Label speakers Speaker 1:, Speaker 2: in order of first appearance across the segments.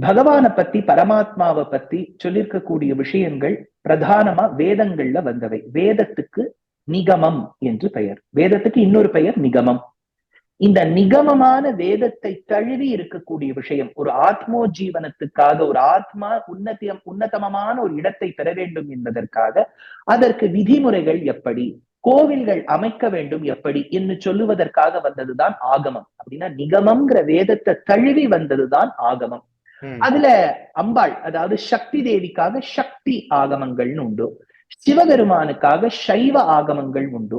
Speaker 1: பகவானை பத்தி பரமாத்மாவை பத்தி சொல்லியிருக்கக்கூடிய விஷயங்கள் பிரதானமா வேதங்கள்ல வந்தவை. வேதத்துக்கு நிகமம் என்று பெயர். வேதத்துக்கு இன்னொரு பெயர் நிகமம். இந்த நிகமமான வேதத்தை தழுவி இருக்கக்கூடிய விஷயம், ஒரு ஆத்மோ ஜீவனத்துக்காக, ஒரு ஆத்மா உன்னதமான ஒரு இடத்தை பெற வேண்டும் என்பதற்காக அதற்கு விதிமுறைகள் எப்படி, கோவில்கள் அமைக்க வேண்டும் எப்படி என்று சொல்லுவதற்காக வந்ததுதான் ஆகமம். அப்படின்னா நிகமம்ங்கிற வேதத்தை தழுவி வந்ததுதான் ஆகமம். அதுல அம்பாள், அதாவது சக்தி தேவிக்காக சக்தி ஆகமங்கள்னு உண்டு, சிவபெருமானுக்காக சைவ ஆகமங்கள் உண்டு,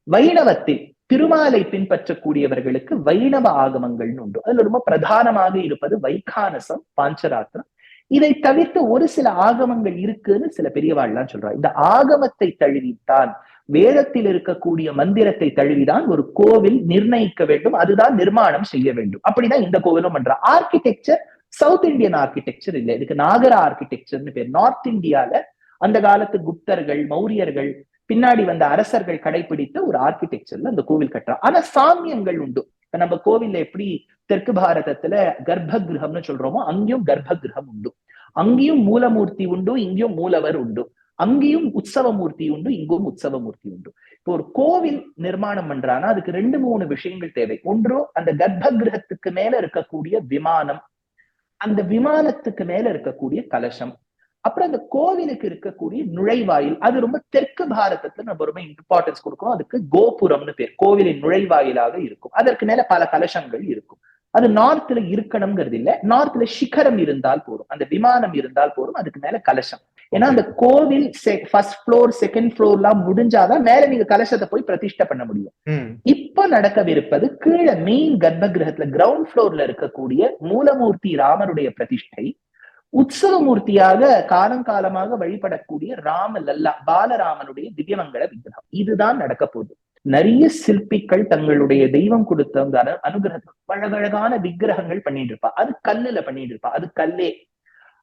Speaker 1: வைணவத்தில் திருமாலை பின்பற்றக்கூடியவர்களுக்கு வைணவ ஆகமங்கள்னு உண்டு. அதுல ரொம்ப பிரதானமாக இருப்பது வைகானசம், பாஞ்சராத்திரம். இதை தவிர்த்து ஒரு சில ஆகமங்கள் இருக்குன்னு சில பெரியவாள்லாம் சொல்றாங்க. இந்த ஆகமத்தை தழுவித்தான், வேதத்தில் இருக்கக்கூடிய மந்திரத்தை தழுவிதான் ஒரு கோவில் நிர்ணயிக்க வேண்டும், அதுதான் நிர்மாணம் செய்ய வேண்டும். அப்படிதான் இந்த கோவிலும் பண்ற. ஆர்கிடெக்சர் சவுத் இந்தியன் ஆர்கிடெக்சர் இல்ல, இதுக்கு நாகர ஆர்கிடெக்சர்னு பேர். நார்த் இந்தியால அந்த காலத்து குப்தர்கள், மௌரியர்கள், பின்னாடி வந்த அரசர்கள் கடைபிடித்த ஒரு ஆர்கிடெக்சர்ல அந்த கோவில் கட்டுறா. ஆனா சாமியங்கள் உண்டு. இப்ப நம்ம கோவில்ல எப்படி தெற்கு பாரதத்துல கர்ப்ப கிரகம்னு சொல்றோமோ, அங்கேயும் கர்ப்ப கிரகம் உண்டு. அங்கேயும் மூலமூர்த்தி உண்டு, இங்கேயும் மூலவர் உண்டு. அங்கேயும் உற்சவமூர்த்தி உண்டு, இங்கும் உற்சவமூர்த்தி உண்டு. இப்போ ஒரு கோவில் நிர்மாணம் பண்றான்னா அதுக்கு 2-3 விஷயங்கள் தேவை. ஒன்று, அந்த கர்ப்ப கிரகத்துக்கு மேல இருக்கக்கூடிய விமானம், அந்த விமானத்துக்கு மேல இருக்கக்கூடிய கலசம், அப்புறம் அந்த கோவிலுக்கு இருக்கக்கூடிய நுழைவாயில். அது ரொம்ப தெற்கு பாரதத்துல நம்ம ரொம்ப இம்பார்ட்டன்ஸ் கொடுக்கணும். அதுக்கு கோபுரம்னு பேர். கோவிலின் நுழைவாயிலாக இருக்கும். அதற்கு மேல பல கலசங்கள் இருக்கும். அது நார்த்ல இருக்கணும்ங்கிறது இல்ல, நார்த்ல சிகரம் இருந்தால் போதும், அந்த விமானம் இருந்தால் போதும், அதுக்கு மேல கலசம். ஏன்னா அந்த கோவில் ஃபர்ஸ்ட் ஃப்ளோர் செகண்ட் ஃப்ளோர் எல்லாம் முடிஞ்சாதான் மேல நீங்க கலசத்தை போய் பிரதிஷ்டை பண்ண முடியும். இப்ப நடக்கவிருப்பது கீழே மெயின் கர்ப்ப கிரகத்துல கிரவுண்ட் ஃப்ளோர்ல இருக்கக்கூடிய மூலமூர்த்தி ராமருடைய பிரதிஷ்டை. உற்சவமூர்த்தியாக காலங்காலமாக வழிபடக்கூடிய ராம லல்லா பாலராமனுடைய திவ்யமங்கல விக்கிரகம், இதுதான் நடக்க போகுது. நிறைய சிற்பிகள் தங்களுடைய தெய்வம் கொடுத்த அனுகிரகத்தில் அழகழகான விக்கிரகங்கள் பண்ணிட்டு இருப்பா. அது கல்லுல பண்ணிட்டு இருப்பா, அது கல்லே.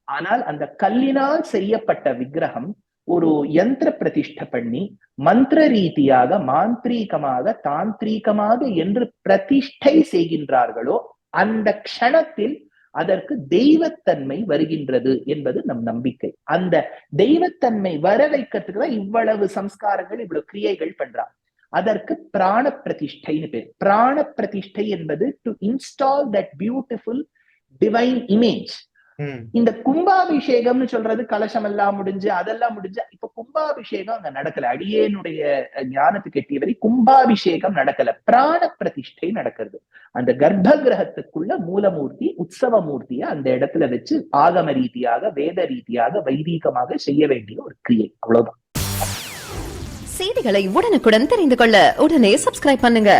Speaker 1: ஆனால் அந்த கல்லினால் செய்யப்பட்ட விக்கிரகம் ஒரு யந்திர பிரதிஷ்டை பண்ணி மந்திர ரீதியாக, மாந்திரீகமாக, தாந்திரீகமாக என்று பிரதிஷ்டை செய்கின்றார்களோ அந்த க்ஷணத்தில் அதற்கு தெய்வத்தன்மை வருகின்றது என்பது நம் நம்பிக்கை. அந்த தெய்வத்தன்மை வர வைக்கிறதுக்கு தான் இவ்வளவு சம்ஸ்காரங்கள், இவ்வளவு கிரியைகள் பண்றா. அதற்கு பிராண பிரதிஷ்டைன்னு பேர். பிராண பிரதிஷ்டை என்பது to install that beautiful divine image. இந்த கும்பாபிஷேகம்னு சொல்றது கலசம் எல்லாம் முடிஞ்சு அதெல்லாம் முடிஞ்சு, இப்ப கும்பாபிஷேகம் அங்க நடக்கல. அடியேனுடைய ஞானத்துக்கு எட்டிய வரை கும்பாபிஷேகம் நடக்கல, பிராண பிரதிஷ்டை நடக்கிறது. அந்த கர்ப்ப கிரகத்துக்குள்ள மூலமூர்த்தி உற்சவமூர்த்திய அந்த இடத்துல வச்சு ஆகம ரீதியாக, வேத ரீதியாக, வைதீகமாக செய்ய வேண்டிய ஒரு கிரியை. அவ்வளவுதான்.
Speaker 2: செய்திகளை உடனுக்குடன் தெரிந்து கொள்ள உடனே சப்ஸ்கிரைப் பண்ணுங்க.